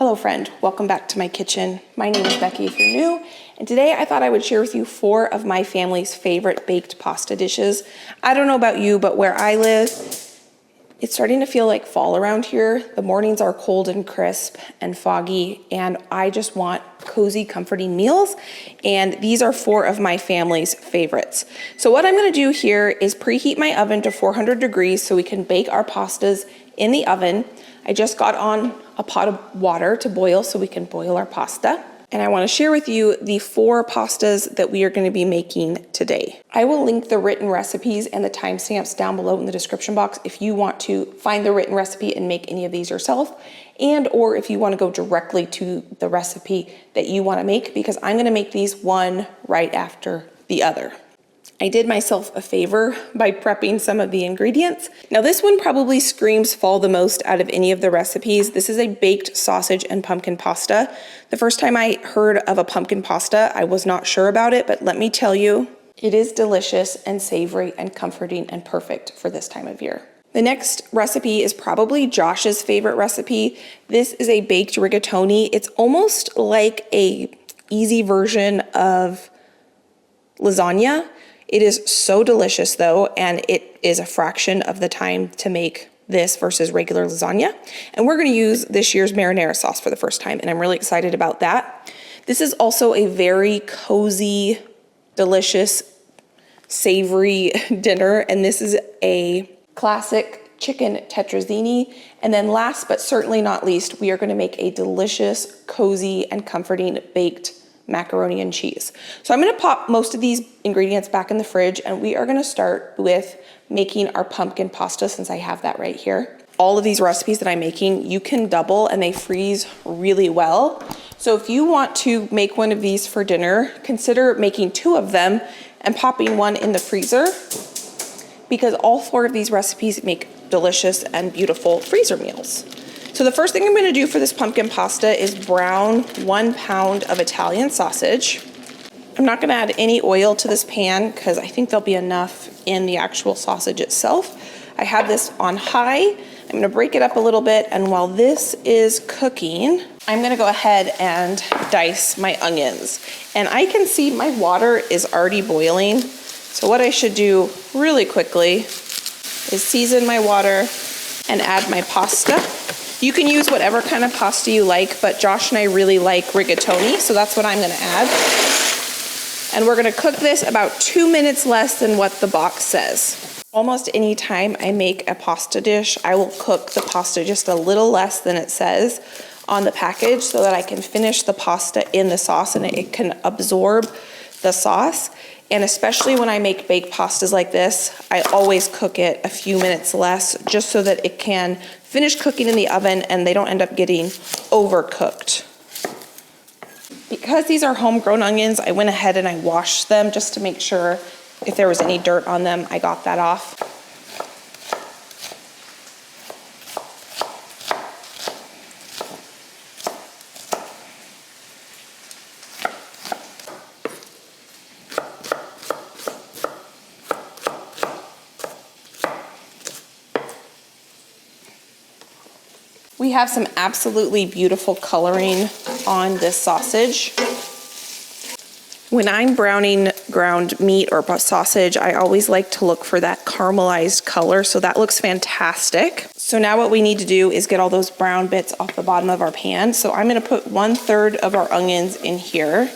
Hello friend, welcome back to my kitchen. My name is Becky if you're new, and today I thought I would share with you 4 of my family's favorite baked pasta dishes. I don't know about you, but where I live, it's starting to feel like fall around here. The mornings are cold and crisp and foggy, and I just want cozy, comforting meals, and these are 4 of my family's favorites. So what I'm gonna do here is preheat my oven to 400 degrees so we can bake our pastas in the oven. I just got on a pot of water to boil so we can boil our pasta. And I want to share with you the 4 pastas that we are going to be making today. I will link the written recipes and the timestamps down below in the description box if you want to find the written recipe and make any of these yourself, and or if you want to go directly to the recipe that you want to make, because I'm going to make these one right after the other. I did myself a favor by prepping some of the ingredients. Now this one probably screams fall the most out of any of the recipes. This is a baked sausage and pumpkin pasta. The first time I heard of a pumpkin pasta, I was not sure about it, but let me tell you, it is delicious and savory and comforting and perfect for this time of year. The next recipe is probably Josh's favorite recipe. This is a baked rigatoni. It's almost like a easy version of lasagna. It is so delicious though, and it is a fraction of the time to make this versus regular lasagna. And we're gonna use this year's marinara sauce for the first time, and I'm really excited about that. This is also a very cozy, delicious, savory dinner, and this is a classic chicken tetrazzini. And then last but certainly not least, we are gonna make a delicious, cozy, and comforting baked macaroni and cheese. So I'm gonna pop most of these ingredients back in the fridge, and we are gonna start with making our pumpkin pasta since I have that right here. All of these recipes that I'm making, you can double and they freeze really well. So if you want to make one of these for dinner, consider making 2 of them and popping one in the freezer, because all 4 of these recipes make delicious and beautiful freezer meals. So the first thing I'm gonna do for this pumpkin pasta is brown 1 pound of Italian sausage. I'm not gonna add any oil to this pan because I think there'll be enough in the actual sausage itself. I have this on high. I'm gonna break it up a little bit, and while this is cooking, I'm gonna go ahead and dice my onions. And I can see my water is already boiling. So what I should do really quickly is season my water and add my pasta. You can use whatever kind of pasta you like, but Josh and I really like rigatoni, so that's what I'm gonna add. And we're gonna cook this about 2 minutes less than what the box says. Almost any time I make a pasta dish, I will cook the pasta just a little less than it says on the package so that I can finish the pasta in the sauce and it can absorb the sauce. And especially when I make baked pastas like this, I always cook it a few minutes less just so that it can finish cooking in the oven and they don't end up getting overcooked. Because these are homegrown onions, I went ahead and I washed them just to make sure if there was any dirt on them, I got that off. We have some absolutely beautiful coloring on this sausage. When I'm browning ground meat or sausage, I always like to look for that caramelized color, so that looks fantastic. So now what we need to do is get all those brown bits off the bottom of our pan. So I'm gonna put 1/3 of our onions in here,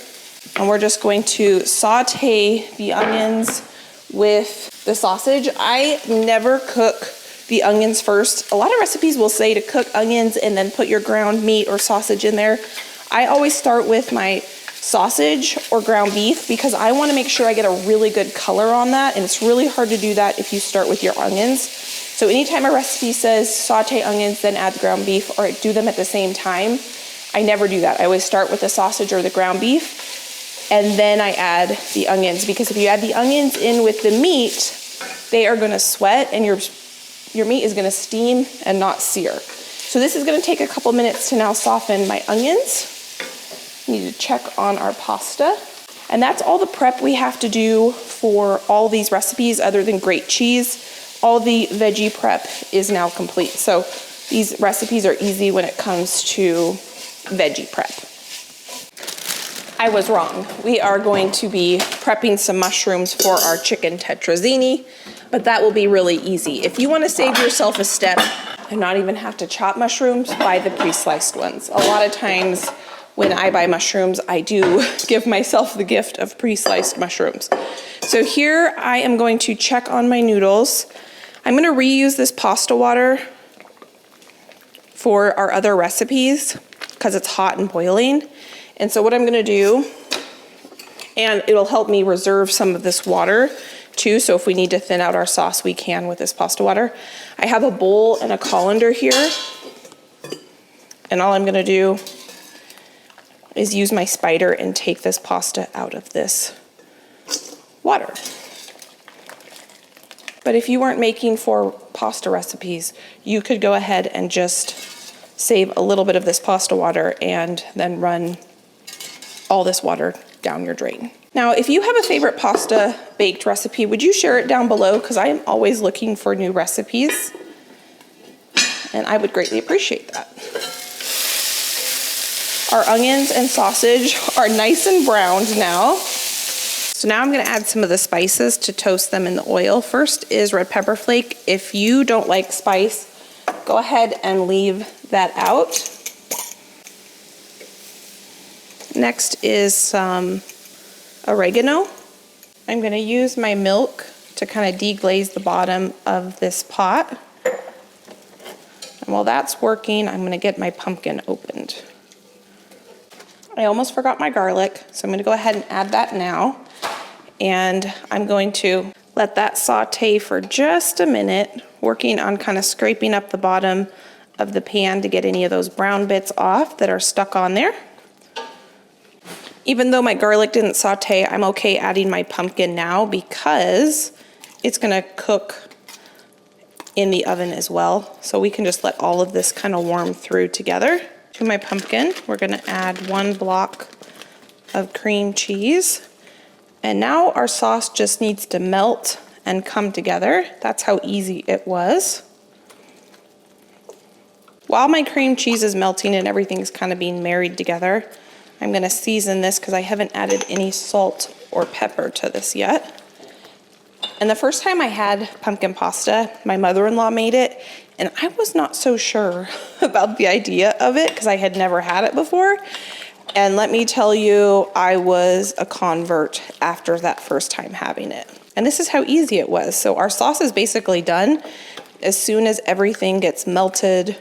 and we're just going to saute the onions with the sausage. I never cook the onions first. A lot of recipes will say to cook onions and then put your ground meat or sausage in there. I always start with my sausage or ground beef because I want to make sure I get a really good color on that, and it's really hard to do that if you start with your onions. So anytime a recipe says saute onions, then add the ground beef, or do them at the same time, I never do that. I always start with the sausage or the ground beef, and then I add the onions, because if you add the onions in with the meat, they are gonna sweat and your meat is gonna steam and not sear. So this is gonna take a couple minutes to now soften my onions. Need to check on our pasta. And that's all the prep we have to do for all these recipes other than grate cheese. All the veggie prep is now complete. So these recipes are easy when it comes to veggie prep. I was wrong. We are going to be prepping some mushrooms for our chicken tetrazzini, but that will be really easy. If you want to save yourself a step and not even have to chop mushrooms, buy the pre-sliced ones. A lot of times when I buy mushrooms, I do give myself the gift of pre-sliced mushrooms. So here I am going to check on my noodles. I'm going to reuse this pasta water for our other recipes because it's hot and boiling. And so what I'm gonna do, and it'll help me reserve some of this water too, so if we need to thin out our sauce, we can with this pasta water. I have a bowl and a colander here, and all I'm gonna do is use my spider and take this pasta out of this water. But if you weren't making for pasta recipes, you could go ahead and just save a little bit of this pasta water and then run all this water down your drain. Now, if you have a favorite pasta baked recipe, would you share it down below? Because I am always looking for new recipes, and I would greatly appreciate that. Our onions and sausage are nice and browned now. So now I'm gonna add some of the spices to toast them in the oil. First is red pepper flake. If you don't like spice, go ahead and leave that out. Next is some oregano. I'm gonna use my milk to kind of deglaze the bottom of this pot. And while that's working, I'm gonna get my pumpkin opened. I almost forgot my garlic, so I'm gonna go ahead and add that now. And I'm going to let that saute for just a minute, working on kind of scraping up the bottom of the pan to get any of those brown bits off that are stuck on there. Even though my garlic didn't saute, I'm okay adding my pumpkin now because it's gonna cook in the oven as well. So we can just let all of this kind of warm through together. To my pumpkin, we're gonna add 1 block of cream cheese. And now our sauce just needs to melt and come together. That's how easy it was. While my cream cheese is melting and everything's kind of being married together, I'm gonna season this because I haven't added any salt or pepper to this yet. And the first time I had pumpkin pasta, my mother-in-law made it, and I was not so sure about the idea of it because I had never had it before. And let me tell you, I was a convert after that first time having it. And this is how easy it was. So our sauce is basically done as soon as everything gets melted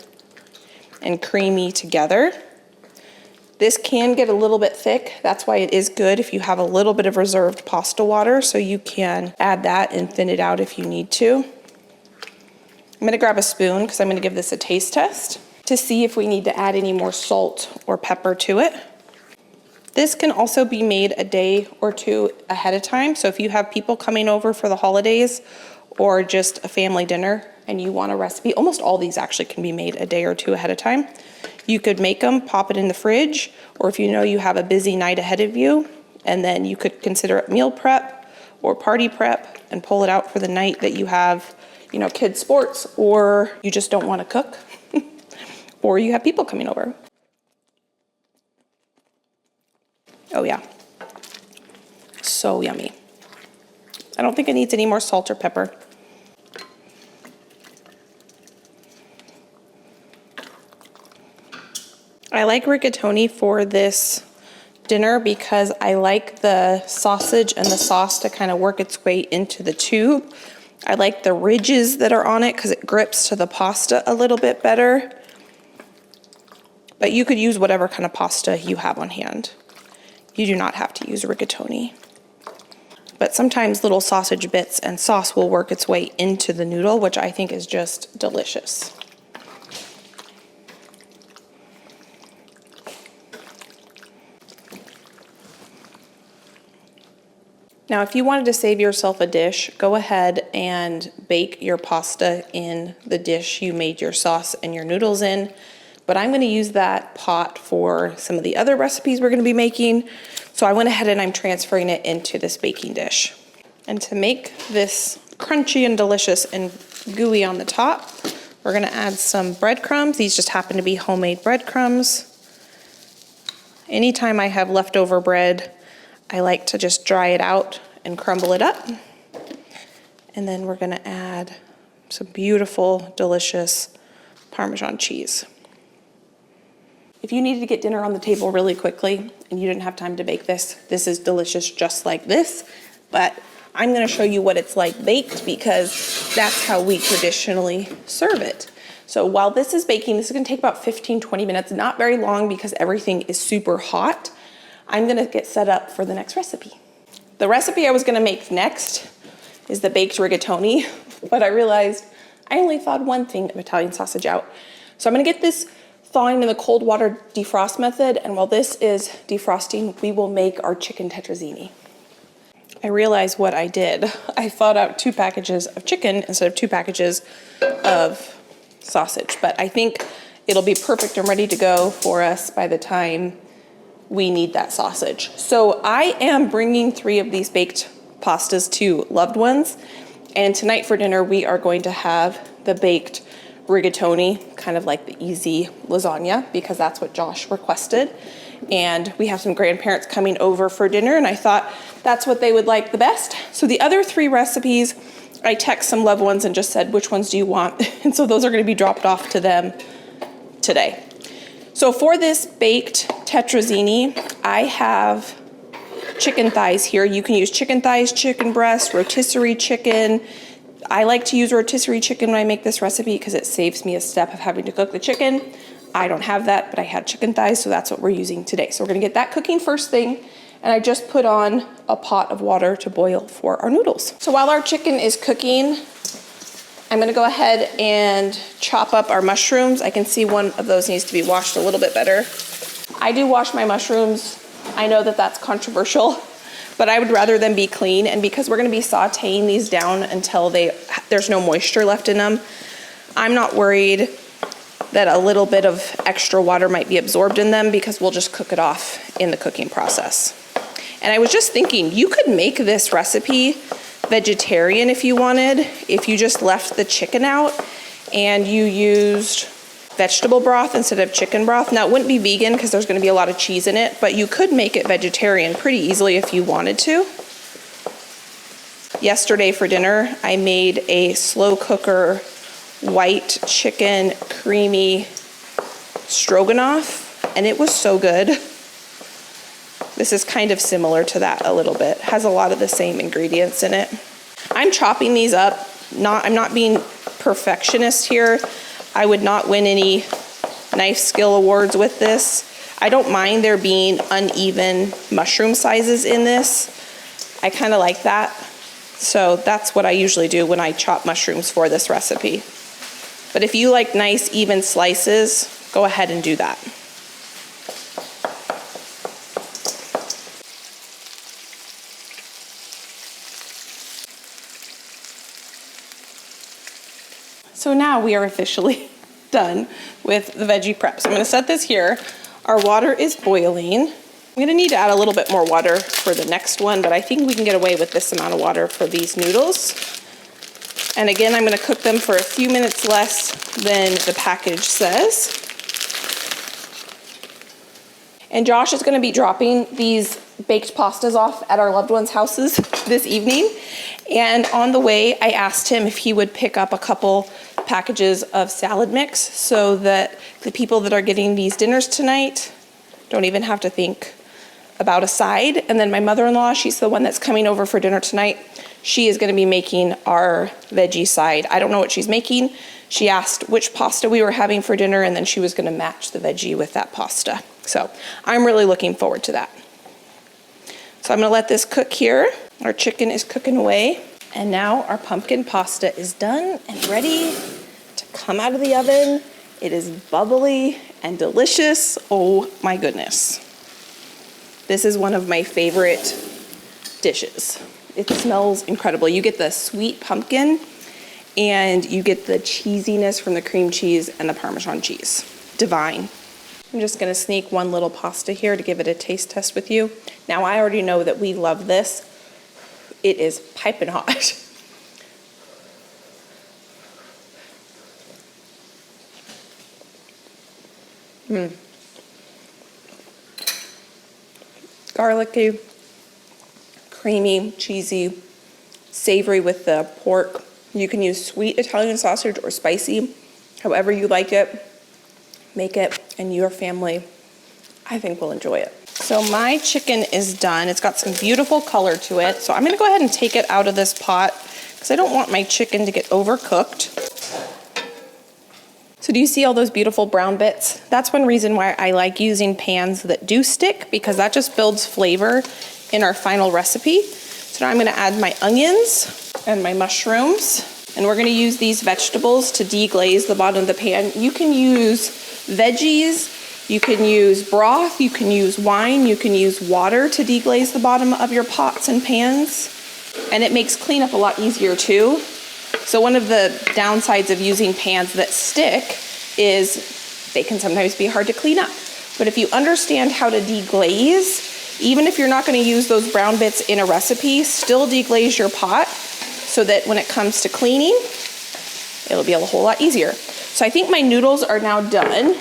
and creamy together. This can get a little bit thick. That's why it is good if you have a little bit of reserved pasta water, so you can add that and thin it out if you need to. I'm gonna grab a spoon because I'm gonna give this a taste test to see if we need to add any more salt or pepper to it. This can also be made a day or two ahead of time. So if you have people coming over for the holidays or just a family dinner and you want a recipe, almost all these actually can be made a day or two ahead of time. You could make them, pop it in the fridge, or if you know you have a busy night ahead of you, and then you could consider it meal prep or party prep and pull it out for the night that you have, you know, kids' sports, or you just don't want to cook, or you have people coming over. Oh yeah, so yummy. I don't think it needs any more salt or pepper. I like rigatoni for this dinner because I like the sausage and the sauce to kind of work its way into the tube. I like the ridges that are on it because it grips to the pasta a little bit better. But you could use whatever kind of pasta you have on hand. You do not have to use rigatoni. But sometimes little sausage bits and sauce will work its way into the noodle, which I think is just delicious. Now, if you wanted to save yourself a dish, go ahead and bake your pasta in the dish you made your sauce and your noodles in. But I'm gonna use that pot for some of the other recipes we're gonna be making. So I went ahead and I'm transferring it into this baking dish. And to make this crunchy and delicious and gooey on the top, we're gonna add some breadcrumbs. These just happen to be homemade breadcrumbs. anytime I have leftover bread, I like to just dry it out and crumble it up. And then we're gonna add some beautiful, delicious Parmesan cheese. If you needed to get dinner on the table really quickly and you didn't have time to bake this, this is delicious just like this, but I'm gonna show you what it's like baked because that's how we traditionally serve it. So while this is baking, this is gonna take about 15, 20 minutes, not very long because everything is super hot. I'm gonna get set up for the next recipe. The recipe I was gonna make next is the baked rigatoni, but I realized I only thawed one thing of Italian sausage out. So I'm gonna get this thawing in the cold water defrost method, and while this is defrosting, we will make our chicken tetrazzini. I realized what I did. I thawed out 2 packages of chicken instead of 2 packages of sausage, but I think it'll be perfect and ready to go for us by the time we need that sausage. So I am bringing 3 of these baked pastas to loved ones, and tonight for dinner we are going to have the baked rigatoni, kind of like the easy lasagna, because that's what Josh requested. And we have some grandparents coming over for dinner, and I thought that's what they would like the best. So the other 3 recipes, I text some loved ones and just said, which ones do you want? And so those are gonna be dropped off to them today. So for this baked tetrazzini, I have chicken thighs here. You can use chicken thighs, chicken breast, rotisserie chicken. I like to use rotisserie chicken when I make this recipe because it saves me a step of having to cook the chicken. I don't have that, but I had chicken thighs, so that's what we're using today. So we're gonna get that cooking first thing, and I just put on a pot of water to boil for our noodles. So while our chicken is cooking, I'm gonna go ahead and chop up our mushrooms. I can see one of those needs to be washed a little bit better. I do wash my mushrooms. I know that that's controversial, but I would rather them be clean, and because we're gonna be sauteing these down until there's no moisture left in them, I'm not worried that a little bit of extra water might be absorbed in them because we'll just cook it off in the cooking process. And I was just thinking, you could make this recipe vegetarian if you wanted, if you just left the chicken out and you used vegetable broth instead of chicken broth. Now it wouldn't be vegan because there's gonna be a lot of cheese in it, but you could make it vegetarian pretty easily if you wanted to. Yesterday for dinner, I made a slow cooker white chicken creamy stroganoff, and it was so good. This is kind of similar to that a little bit. Has a lot of the same ingredients in it. I'm chopping these up. I'm not being perfectionist here. I would not win any knife skill awards with this. I don't mind there being uneven mushroom sizes in this. I kind of like that. So that's what I usually do when I chop mushrooms for this recipe. But if you like nice even slices, go ahead and do that. So now we are officially done with the veggie prep. So I'm gonna set this here. Our water is boiling. I'm gonna need to add a little bit more water for the next one, but I think we can get away with this amount of water for these noodles. And again, I'm gonna cook them for a few minutes less than the package says. And Josh is gonna be dropping these baked pastas off at our loved ones' houses this evening. And on the way, I asked him if he would pick up a couple packages of salad mix so that the people that are getting these dinners tonight don't even have to think about a side. And then my mother-in-law, she's the one that's coming over for dinner tonight. She is gonna be making our veggie side. I don't know what she's making. She asked which pasta we were having for dinner, and then she was gonna match the veggie with that pasta. So I'm really looking forward to that. So I'm gonna let this cook here. Our chicken is cooking away. And now our pumpkin pasta is done and ready to come out of the oven. It is bubbly and delicious. Oh my goodness. This is one of my favorite dishes. It smells incredible. You get the sweet pumpkin and you get the cheesiness from the cream cheese and the Parmesan cheese. Divine. I'm just gonna sneak one little pasta here to give it a taste test with you. Now I already know that we love this. It is piping hot. garlicky, creamy, cheesy, savory with the pork. You can use sweet Italian sausage or spicy, however you like it. Make it, and your family, I think, will enjoy it. So my chicken is done. It's got some beautiful color to it. So I'm gonna go ahead and take it out of this pot because I don't want my chicken to get overcooked. So do you see all those beautiful brown bits? That's one reason why I like using pans that do stick, because that just builds flavor in our final recipe. So now I'm gonna add my onions and my mushrooms, and we're gonna use these vegetables to deglaze the bottom of the pan. You can use veggies, you can use broth, you can use wine, you can use water to deglaze the bottom of your pots and pans, and it makes cleanup a lot easier too. So one of the downsides of using pans that stick is they can sometimes be hard to clean up. But if you understand how to deglaze, even if you're not going to use those brown bits in a recipe, still deglaze your pot so that when it comes to cleaning, it'll be a whole lot easier. So I think my noodles are now done.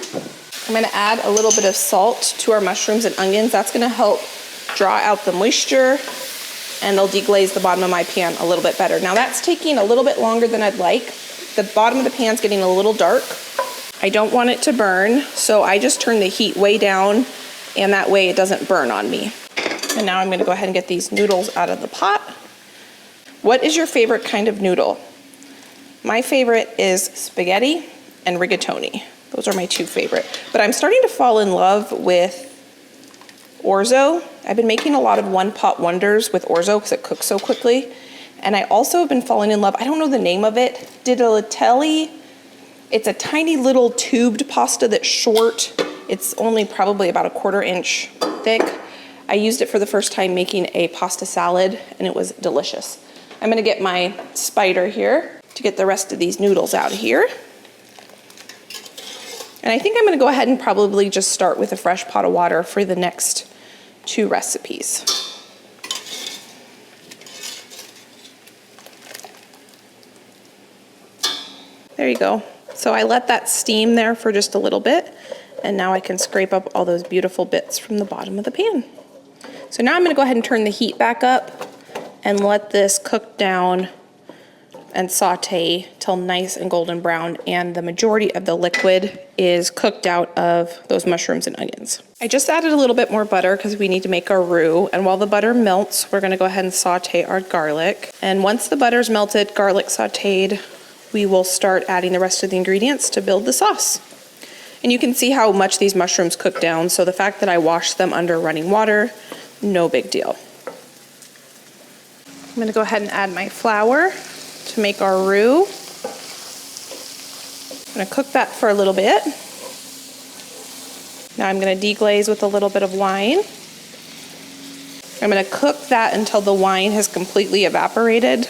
I'm gonna add a little bit of salt to our mushrooms and onions. That's gonna help draw out the moisture, and they'll deglaze the bottom of my pan a little bit better. Now that's taking a little bit longer than I'd like. The bottom of the pan's getting a little dark. I don't want it to burn, so I just turn the heat way down, and that way it doesn't burn on me. And now I'm gonna go ahead and get these noodles out of the pot. What is your favorite kind of noodle? My favorite is spaghetti and rigatoni. Those are my two favorite. But I'm starting to fall in love with orzo. I've been making a lot of one-pot wonders with orzo because it cooks so quickly. And I also have been falling in love, I don't know the name of it, ditalatelli. It's a tiny little tubed pasta that's short. It's only probably about a 1/4 inch thick. I used it for the first time making a pasta salad, and it was delicious. I'm gonna get my spider here to get the rest of these noodles out of here. And I think I'm gonna go ahead and probably just start with a fresh pot of water for the next 2 recipes. There you go. So I let that steam there for just a little bit, and now I can scrape up all those beautiful bits from the bottom of the pan. So now I'm gonna go ahead and turn the heat back up and let this cook down and saute till nice and golden brown, and the majority of the liquid is cooked out of those mushrooms and onions. I just added a little bit more butter because we need to make our roux, and while the butter melts, we're gonna go ahead and saute our garlic. And once the butter's melted, garlic sauteed, we will start adding the rest of the ingredients to build the sauce. And you can see how much these mushrooms cook down, so the fact that I washed them under running water, no big deal. I'm gonna go ahead and add my flour to make our roux. I'm gonna cook that for a little bit. Now I'm gonna deglaze with a little bit of wine. I'm gonna cook that until the wine has completely evaporated.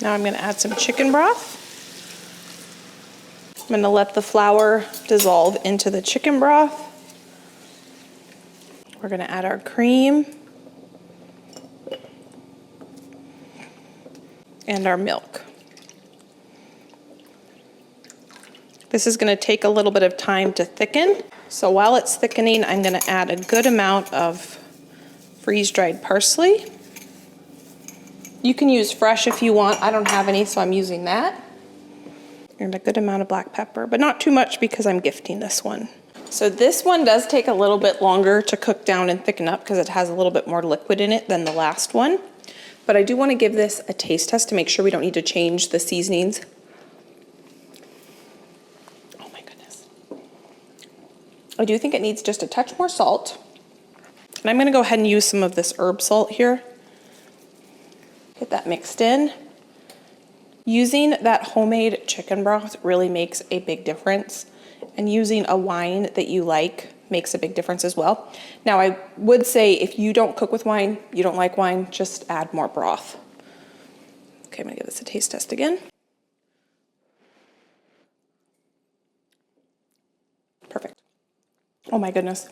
Now I'm gonna add some chicken broth. I'm gonna let the flour dissolve into the chicken broth. We're gonna add our cream and our milk. This is gonna take a little bit of time to thicken. So while it's thickening, I'm gonna add a good amount of freeze-dried parsley. You can use fresh if you want. I don't have any, so I'm using that. And a good amount of black pepper, but not too much because I'm gifting this one. So this one does take a little bit longer to cook down and thicken up because it has a little bit more liquid in it than the last one. But I do want to give this a taste test to make sure we don't need to change the seasonings. Oh my goodness. I do think it needs just a touch more salt. And I'm going to go ahead and use some of this herb salt here. Get that mixed in. Using that homemade chicken broth really makes a big difference. And using a wine that you like makes a big difference as well. Now I would say if you don't cook with wine, you don't like wine, just add more broth. Okay, I'm gonna give this a taste test again. Perfect. Oh my goodness.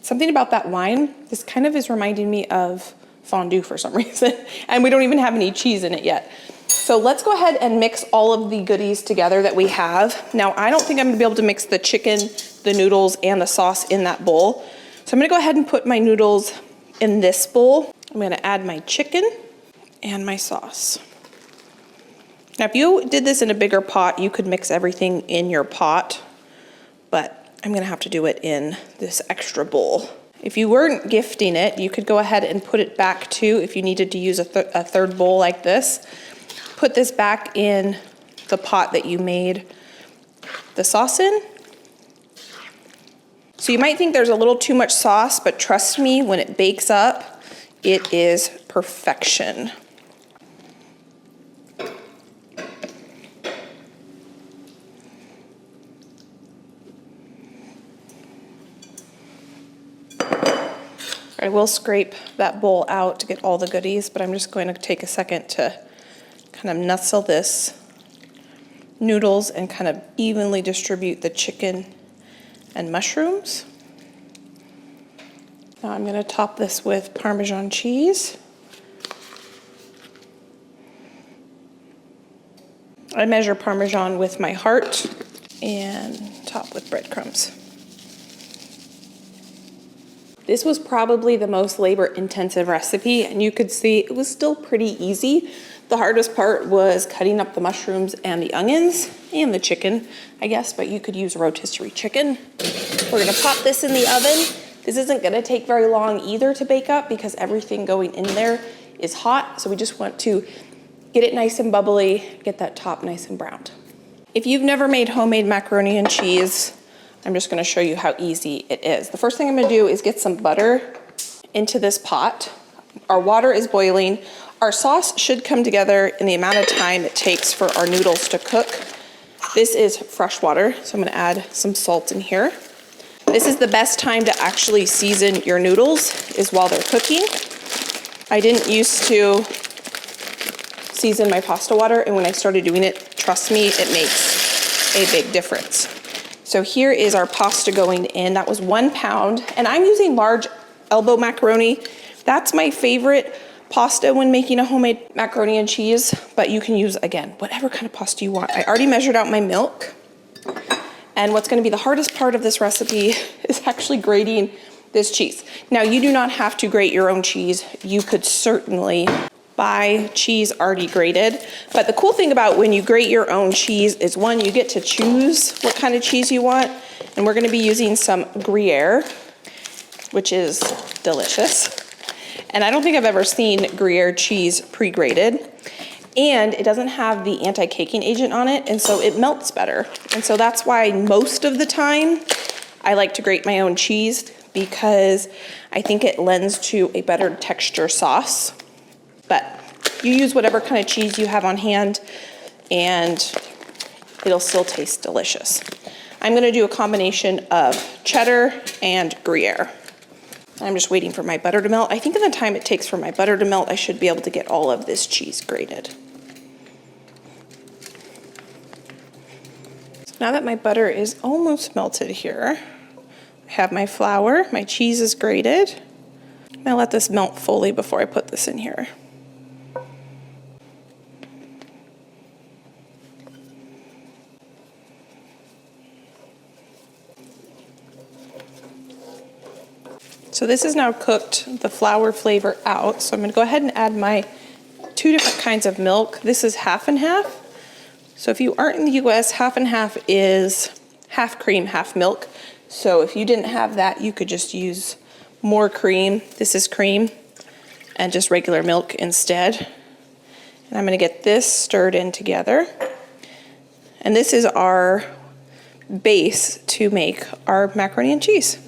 Something about that wine, this kind of is reminding me of fondue for some reason. And we don't even have any cheese in it yet. So let's go ahead and mix all of the goodies together that we have. Now, I don't think I'm gonna be able to mix the chicken, the noodles, and the sauce in that bowl. So I'm gonna go ahead and put my noodles in this bowl. I'm gonna add my chicken and my sauce. Now, if you did this in a bigger pot, you could mix everything in your pot, but I'm gonna have to do it in this extra bowl. If you weren't gifting it, you could go ahead and put it back too if you needed to use a third bowl like this. Put this back in the pot that you made the sauce in. So you might think there's a little too much sauce, but trust me, when it bakes up, it is perfection. I will scrape that bowl out to get all the goodies, but I'm just going to take a second to kind of nestle this noodles and kind of evenly distribute the chicken and mushrooms. Now I'm going to top this with Parmesan cheese. I measure Parmesan with my heart and top with breadcrumbs. This was probably the most labor-intensive recipe, and you could see it was still pretty easy. The hardest part was cutting up the mushrooms and the onions and the chicken, I guess, but you could use rotisserie chicken. We're gonna pop this in the oven. This isn't gonna take very long either to bake up because everything going in there is hot, so we just want to get it nice and bubbly, get that top nice and browned. If you've never made homemade macaroni and cheese, I'm just gonna show you how easy it is. The first thing I'm gonna do is get some butter into this pot. Our water is boiling. Our sauce should come together in the amount of time it takes for our noodles to cook. This is fresh water, so I'm gonna add some salt in here. This is the best time to actually season your noodles, is while they're cooking. I didn't used to season my pasta water, and when I started doing it, trust me, it makes a big difference. So here is our pasta going in. That was 1 pound, and I'm using large elbow macaroni. That's my favorite pasta when making a homemade macaroni and cheese, but you can use, again, whatever kind of pasta you want. I already measured out my milk, and what's gonna be the hardest part of this recipe is actually grating this cheese. Now, you do not have to grate your own cheese. You could certainly buy cheese already grated. But the cool thing about when you grate your own cheese is, one, you get to choose what kind of cheese you want. And we're gonna be using some Gruyere, which is delicious. And I don't think I've ever seen Gruyere cheese pre-grated. And it doesn't have the anti-caking agent on it, and so it melts better. And so that's why most of the time I like to grate my own cheese, because I think it lends to a better texture sauce. But you use whatever kind of cheese you have on hand and it'll still taste delicious. I'm gonna do a combination of cheddar and Gruyere. I'm just waiting for my butter to melt. I think in the time it takes for my butter to melt, I should be able to get all of this cheese grated. So now that my butter is almost melted here, I have my flour, my cheese is grated. I'm gonna let this melt fully before I put this in here. So this is now cooked the flour flavor out. So I'm gonna go ahead and add my 2 different kinds of milk. This is half and half. So if you aren't in the US, half and half is half cream, half milk. So if you didn't have that, you could just use more cream. This is cream and just regular milk instead. And I'm gonna get this stirred in together. And this is our base to make our macaroni and cheese.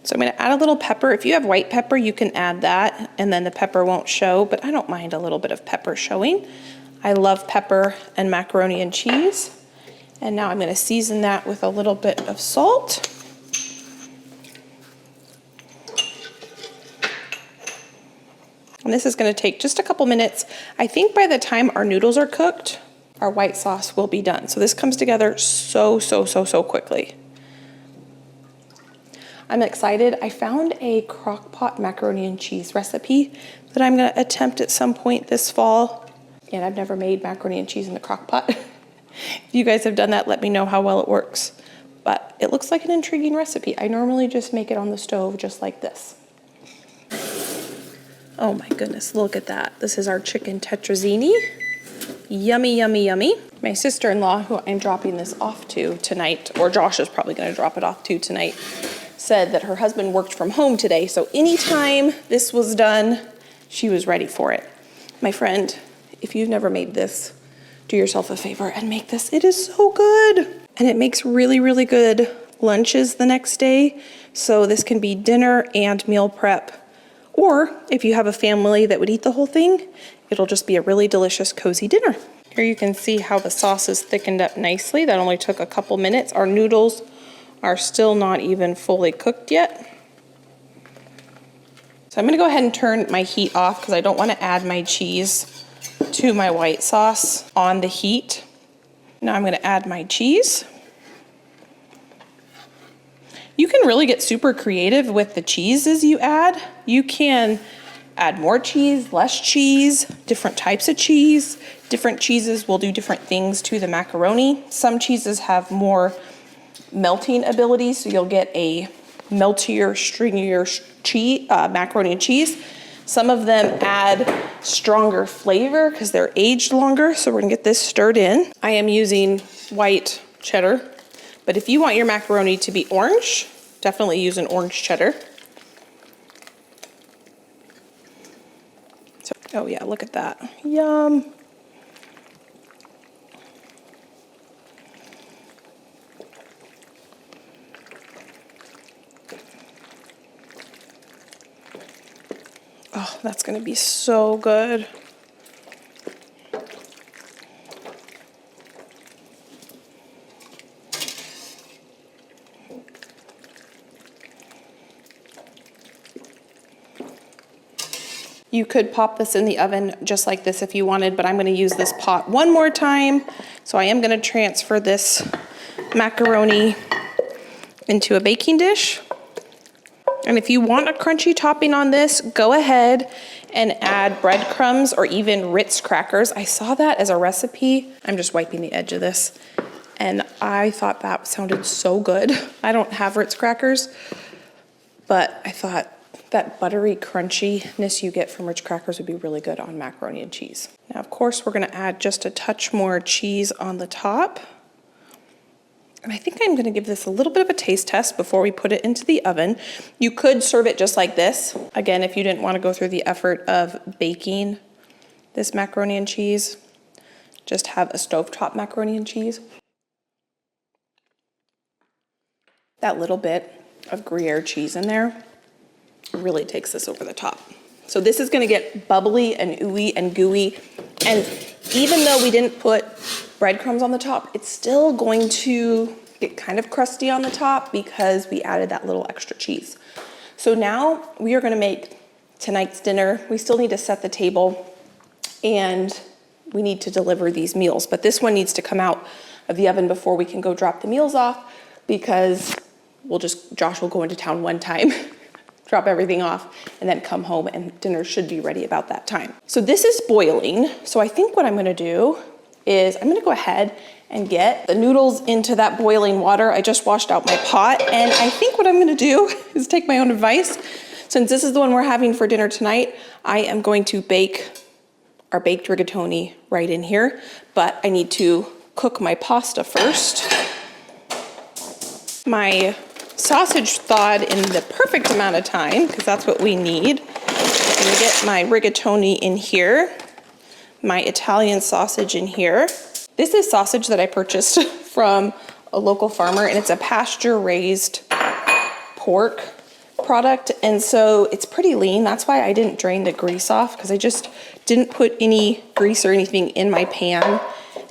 So I'm gonna add a little pepper. If you have white pepper, you can add that and then the pepper won't show, but I don't mind a little bit of pepper showing. I love pepper and macaroni and cheese. And now I'm gonna season that with a little bit of salt. And this is gonna take just a couple minutes. I think by the time our noodles are cooked, our white sauce will be done. So this comes together so quickly. I'm excited. I found a crock pot macaroni and cheese recipe that I'm gonna attempt at some point this fall. And I've never made macaroni and cheese in the crock pot. If you guys have done that, let me know how well it works. but it looks like an intriguing recipe. I normally just make it on the stove just like this. Oh my goodness, look at that. This is our chicken tetrazzini. Yummy, yummy, yummy. My sister-in-law, who I'm dropping this off to tonight, or Josh is probably gonna drop it off to tonight, said that her husband worked from home today, so anytime this was done, she was ready for it. My friend, if you've never made this, do yourself a favor and make this. It is so good. And it makes really, really good lunches the next day. So this can be dinner and meal prep. Or if you have a family that would eat the whole thing, it'll just be a really delicious, cozy dinner. Here you can see how the sauce is thickened up nicely. That only took a couple minutes. Our noodles are still not even fully cooked yet. So I'm gonna go ahead and turn my heat off because I don't want to add my cheese to my white sauce on the heat. Now I'm gonna add my cheese. You can really get super creative with the cheeses you add. You can add more cheese, less cheese, different types of cheese. Different cheeses will do different things to the macaroni. Some cheeses have more melting ability, so you'll get a meltier, stringier cheese, macaroni and cheese. Some of them add stronger flavor because they're aged longer, so we're gonna get this stirred in. I am using white cheddar, but if you want your macaroni to be orange, definitely use an orange cheddar. So, oh yeah, look at that. Yum. Oh, that's gonna be so good. You could pop this in the oven just like this if you wanted, but I'm gonna use this pot one more time. So I am gonna transfer this macaroni into a baking dish. And if you want a crunchy topping on this, go ahead and add breadcrumbs or even Ritz crackers. I saw that as a recipe. I'm just wiping the edge of this. And I thought that sounded so good. I don't have Ritz crackers, but I thought that buttery crunchiness you get from Ritz crackers would be really good on macaroni and cheese. Now, of course, we're gonna add just a touch more cheese on the top. And I think I'm gonna give this a little bit of a taste test before we put it into the oven. You could serve it just like this. Again, if you didn't wanna go through the effort of baking this macaroni and cheese, just have a stovetop macaroni and cheese. That little bit of Gruyere cheese in there really takes this over the top. So this is gonna get bubbly and ooey and gooey. And even though we didn't put breadcrumbs on the top, it's still going to get kind of crusty on the top because we added that little extra cheese. So now we are gonna make tonight's dinner. We still need to set the table and we need to deliver these meals, but this one needs to come out of the oven before we can go drop the meals off because Josh will go into town one time, drop everything off, and then come home and dinner should be ready about that time. So this is boiling. So I think what I'm gonna do is I'm gonna go ahead and get the noodles into that boiling water. I just washed out my pot, and I think what I'm gonna do is take my own advice. Since this is the one we're having for dinner tonight, I am going to bake our baked rigatoni right in here, but I need to cook my pasta first. My sausage thawed in the perfect amount of time, because that's what we need. I'm gonna get my rigatoni in here, my Italian sausage in here. This is sausage that I purchased from a local farmer, and it's a pasture-raised pork product, and so it's pretty lean. That's why I didn't drain the grease off, because I just didn't put any grease or anything in my pan.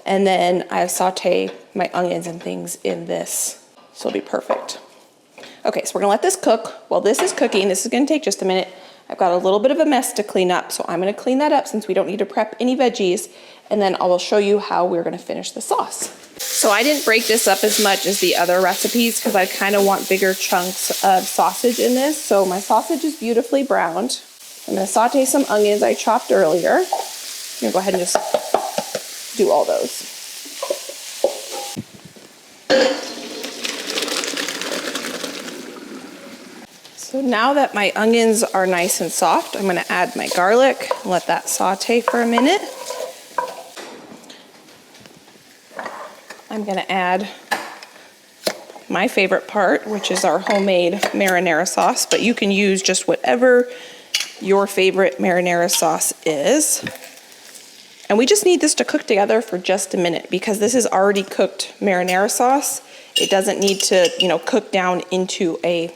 And then I saute my onions and things in this, so it'll be perfect. Okay, so we're gonna let this cook. While this is cooking, this is gonna take just a minute. I've got a little bit of a mess to clean up, so I'm gonna clean that up since we don't need to prep any veggies, and then I will show you how we're gonna finish the sauce. So I didn't break this up as much as the other recipes because I kind of want bigger chunks of sausage in this. So my sausage is beautifully browned. I'm gonna saute some onions I chopped earlier. I'm gonna go ahead and just do all those. So now that my onions are nice and soft, I'm gonna add my garlic, let that saute for a minute. I'm gonna add my favorite part, which is our homemade marinara sauce, but you can use just whatever your favorite marinara sauce is. And we just need this to cook together for just a minute because this is already cooked marinara sauce. It doesn't need to, cook down into a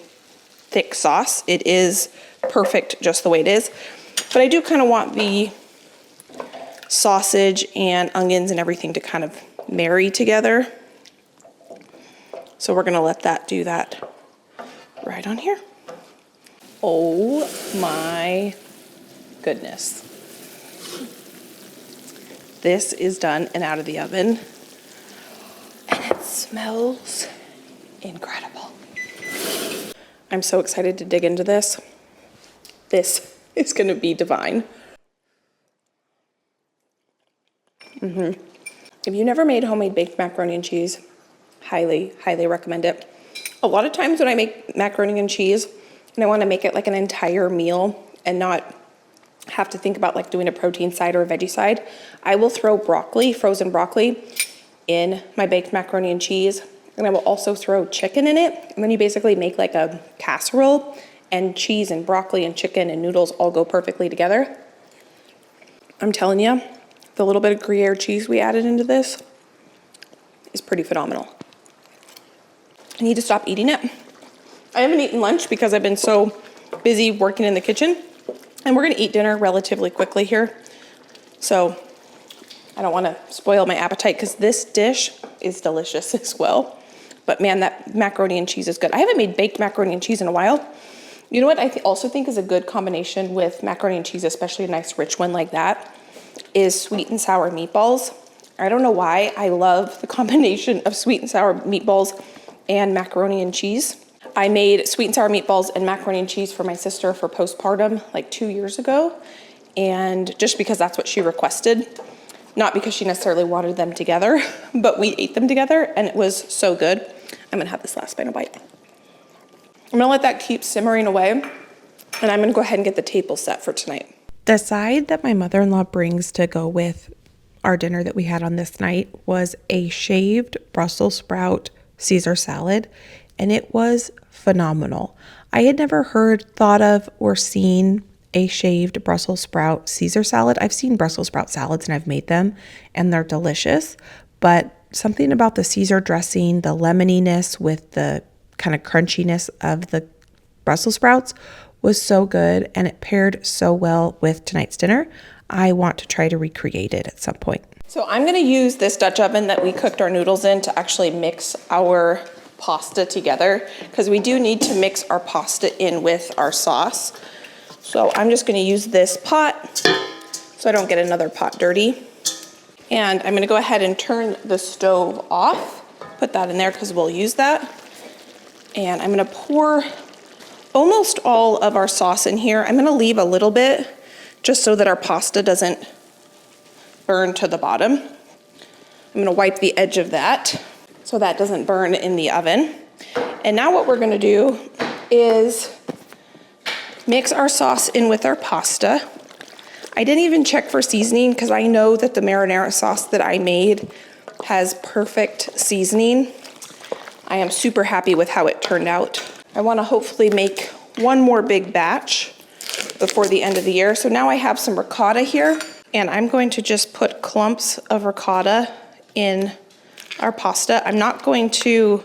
thick sauce. It is perfect just the way it is. But I do kind of want the sausage and onions and everything to kind of marry together. So we're gonna let that do that right on here. Oh my goodness. This is done and out of the oven. And it smells incredible. I'm so excited to dig into this. This is gonna be divine. If you never made homemade baked macaroni and cheese, highly, highly recommend it. A lot of times when I make macaroni and cheese and I want to make it like an entire meal and not have to think about like doing a protein side or a veggie side, I will throw broccoli, frozen broccoli, in my baked macaroni and cheese. And I will also throw chicken in it. And then you basically make like a casserole, and cheese and broccoli and chicken and noodles all go perfectly together. I'm telling you, the little bit of Gruyere cheese we added into this is pretty phenomenal. I need to stop eating it. I haven't eaten lunch because I've been so busy working in the kitchen, and we're gonna eat dinner relatively quickly here. So I don't wanna spoil my appetite because this dish is delicious as well. But man, that macaroni and cheese is good. I haven't made baked macaroni and cheese in a while. You know what I also think is a good combination with macaroni and cheese, especially a nice rich one like that, is sweet and sour meatballs. I don't know why I love the combination of sweet and sour meatballs and macaroni and cheese. I made sweet and sour meatballs and macaroni and cheese for my sister for postpartum like 2 years ago. And just because that's what she requested, not because she necessarily wanted them together, but we ate them together and it was so good. I'm gonna have this last final bite. I'm gonna let that keep simmering away, and I'm gonna go ahead and get the table set for tonight. The side that my mother-in-law brings to go with our dinner that we had on this night was a shaved Brussels sprout Caesar salad, and it was phenomenal. I had never thought of, or seen a shaved Brussels sprout Caesar salad. I've seen Brussels sprout salads and I've made them, and they're delicious, but something about the Caesar dressing, the lemoniness with the kind of crunchiness of the Brussels sprouts was so good, and it paired so well with tonight's dinner. I want to try to recreate it at some point. So I'm gonna use this Dutch oven that we cooked our noodles in to actually mix our pasta together, because we do need to mix our pasta in with our sauce. So I'm just gonna use this pot so I don't get another pot dirty. And I'm gonna go ahead and turn the stove off, put that in there because we'll use that. And I'm gonna pour almost all of our sauce in here. I'm gonna leave a little bit just so that our pasta doesn't burn to the bottom. I'm gonna wipe the edge of that so that doesn't burn in the oven. And now what we're gonna do is mix our sauce in with our pasta. I didn't even check for seasoning because I know that the marinara sauce that I made has perfect seasoning. I am super happy with how it turned out. I want to hopefully make one more big batch before the end of the year. So now I have some ricotta here, and I'm going to just put clumps of ricotta in our pasta. I'm not going to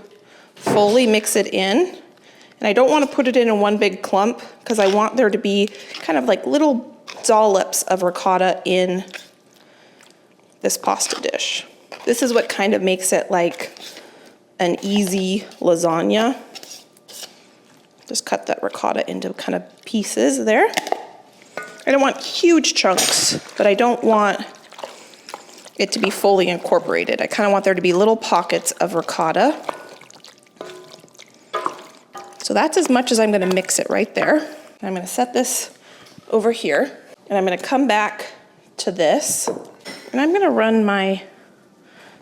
fully mix it in, and I don't want to put it in one big clump because I want there to be kind of like little dollops of ricotta in this pasta dish. This is what kind of makes it like an easy lasagna. Just cut that ricotta into kind of pieces there. I don't want huge chunks, but I don't want it to be fully incorporated. I kind of want there to be little pockets of ricotta. So that's as much as I'm gonna mix it right there. I'm gonna set this over here, and I'm gonna come back to this, and I'm gonna run my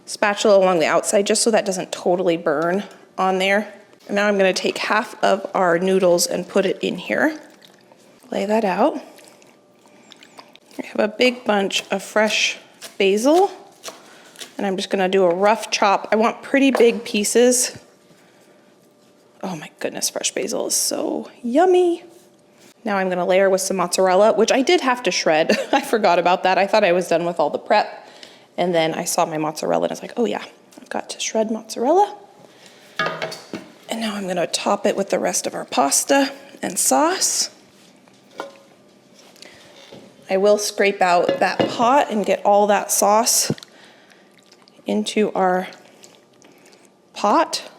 spatula along the outside just so that doesn't totally burn on there. And now I'm gonna take half of our noodles and put it in here. Lay that out. I have a big bunch of fresh basil, and I'm just gonna do a rough chop. I want pretty big pieces. Oh my goodness, fresh basil is so yummy. Now I'm gonna layer with some mozzarella, which I did have to shred. I forgot about that. I thought I was done with all the prep. And then I saw my mozzarella and I was like, oh yeah, I've got to shred mozzarella. And now I'm gonna top it with the rest of our pasta and sauce. I will scrape out that pot and get all that sauce into our pot.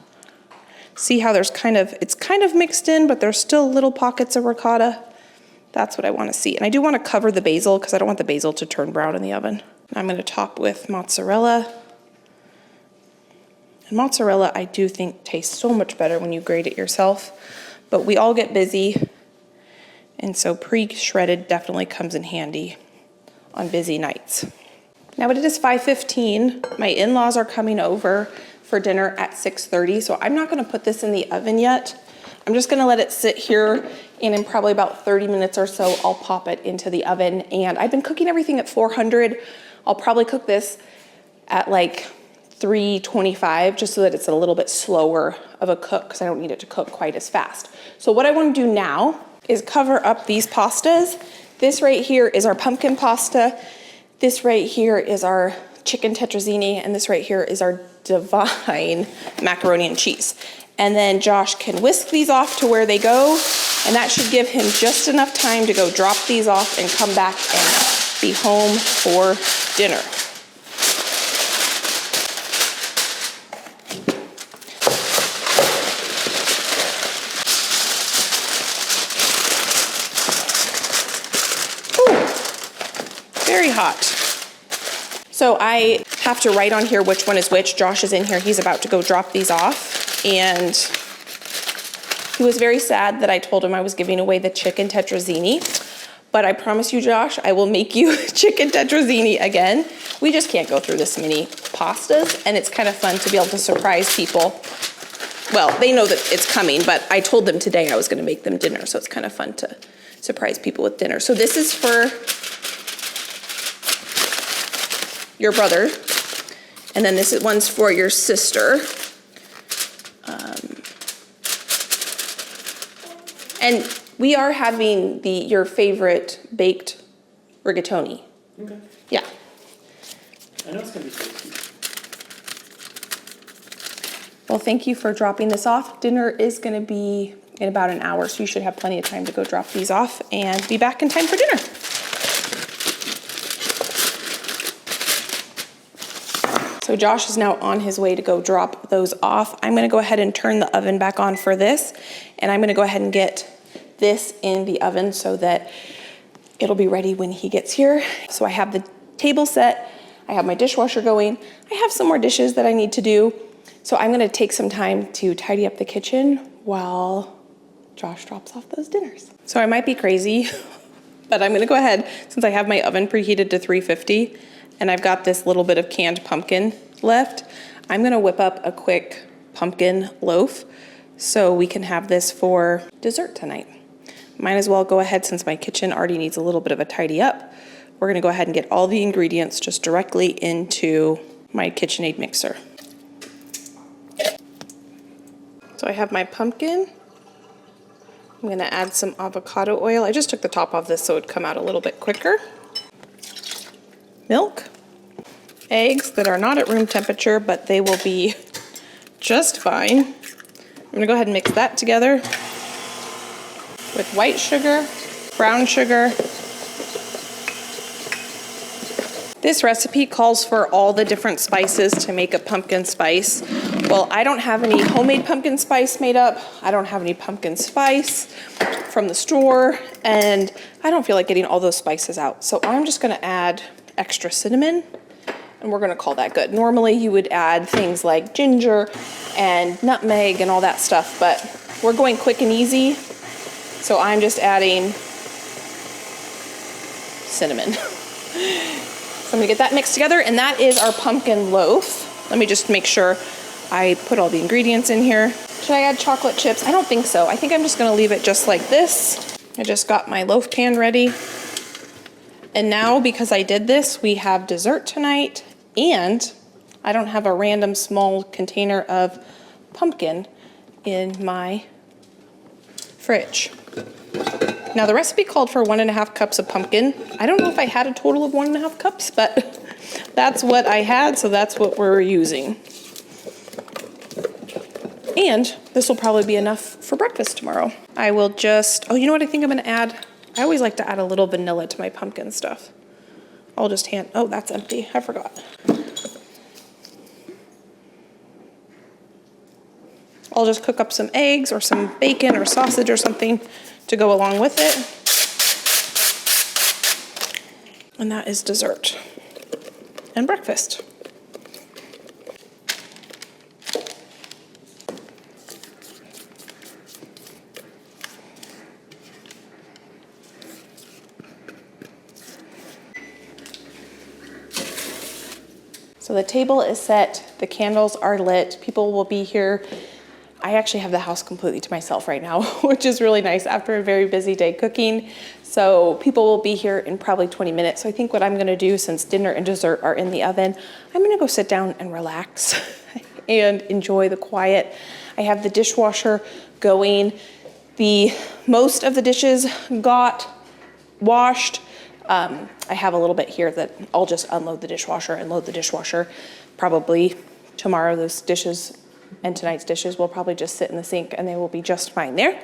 See how there's it's kind of mixed in, but there's still little pockets of ricotta. That's what I want to see. And I do want to cover the basil because I don't want the basil to turn brown in the oven. I'm going to top with mozzarella. And mozzarella, I do think tastes so much better when you grate it yourself, but we all get busy. And so pre-shredded definitely comes in handy on busy nights. Now it is 5:15. My in-laws are coming over for dinner at 6:30, so I'm not gonna put this in the oven yet. I'm just gonna let it sit here, and in probably about 30 minutes or so, I'll pop it into the oven. And I've been cooking everything at 400. I'll probably cook this at like 325, just so that it's a little bit slower of a cook, because I don't need it to cook quite as fast. So what I wanna do now is cover up these pastas. This right here is our pumpkin pasta. This right here is our chicken tetrazzini, and this right here is our divine macaroni and cheese. And then Josh can whisk these off to where they go, and that should give him just enough time to go drop these off and come back and be home for dinner. Very hot. So I have to write on here which one is which. Josh is in here. He's about to go drop these off. And he was very sad that I told him I was giving away the chicken tetrazzini. But I promise you, Josh, I will make you chicken tetrazzini again. We just can't go through this many pastas. And it's kind of fun to be able to surprise people. Well, they know that it's coming, but I told them today I was going to make them dinner. So it's kind of fun to surprise people with dinner. So this is for your brother, and then this one's for your sister. And we are having your favorite baked rigatoni. Okay. Yeah. I know it's gonna be tasty. Well, thank you for dropping this off. Dinner is gonna be in about an hour, so you should have plenty of time to go drop these off and be back in time for dinner. So Josh is now on his way to go drop those off. I'm gonna go ahead and turn the oven back on for this, and I'm gonna go ahead and get this in the oven so that it'll be ready when he gets here. So I have the table set, I have my dishwasher going, I have some more dishes that I need to do. So I'm gonna take some time to tidy up the kitchen while Josh drops off those dinners. So I might be crazy, but I'm gonna go ahead, since I have my oven preheated to 350, and I've got this little bit of canned pumpkin left, I'm gonna whip up a quick pumpkin loaf so we can have this for dessert tonight. Might as well go ahead, since my kitchen already needs a little bit of a tidy up, we're gonna go ahead and get all the ingredients just directly into my KitchenAid mixer. So I have my pumpkin. I'm gonna add some avocado oil. I just took the top off this so it'd come out a little bit quicker. Milk. Eggs that are not at room temperature, but they will be just fine. I'm gonna go ahead and mix that together with white sugar, brown sugar. This recipe calls for all the different spices to make a pumpkin spice. Well, I don't have any homemade pumpkin spice made up. I don't have any pumpkin spice from the store, and I don't feel like getting all those spices out. So I'm just gonna add extra cinnamon, and we're gonna call that good. Normally you would add things like ginger and nutmeg and all that stuff, but we're going quick and easy, so I'm just adding cinnamon. So I'm gonna get that mixed together, and that is our pumpkin loaf. Let me just make sure I put all the ingredients in here. Should I add chocolate chips? I don't think so. I think I'm just gonna leave it just like this. I just got my loaf pan ready. And now, because I did this, we have dessert tonight, and I don't have a random small container of pumpkin in my fridge. Now the recipe called for 1.5 cups of pumpkin. I don't know if I had a total of 1.5 cups, but that's what I had, so that's what we're using. And this will probably be enough for breakfast tomorrow. I will just, oh, you know what I think I'm gonna add? I always like to add a little vanilla to my pumpkin stuff. I'll just oh, that's empty, I forgot. I'll just cook up some eggs or some bacon or sausage or something to go along with it. And that is dessert and breakfast. So the table is set, the candles are lit, people will be here. I actually have the house completely to myself right now, which is really nice after a very busy day cooking. So people will be here in probably 20 minutes. So I think what I'm gonna do, since dinner and dessert are in the oven, I'm gonna go sit down and relax and enjoy the quiet. I have the dishwasher going. Most of the dishes got washed. I have a little bit here that I'll just unload the dishwasher and load the dishwasher. Probably tomorrow those dishes and tonight's dishes will probably just sit in the sink and they will be just fine there.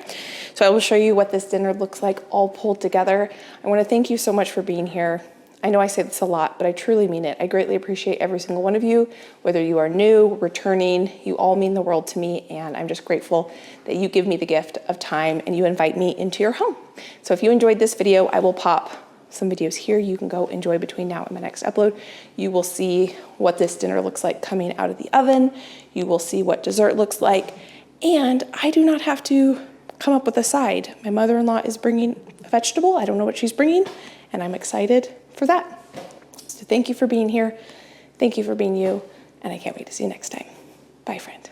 So I will show you what this dinner looks like all pulled together. I want to thank you so much for being here. I know I say this a lot, but I truly mean it. I greatly appreciate every single one of you, whether you are new, returning, you all mean the world to me, and I'm just grateful that you give me the gift of time and you invite me into your home. So if you enjoyed this video, I will pop some videos here you can go enjoy between now and my next upload. You will see what this dinner looks like coming out of the oven. You will see what dessert looks like. And I do not have to come up with a side. My mother-in-law is bringing a vegetable. I don't know what she's bringing, and I'm excited for that. So thank you for being here. Thank you for being you, and I can't wait to see you next time. Bye, friend.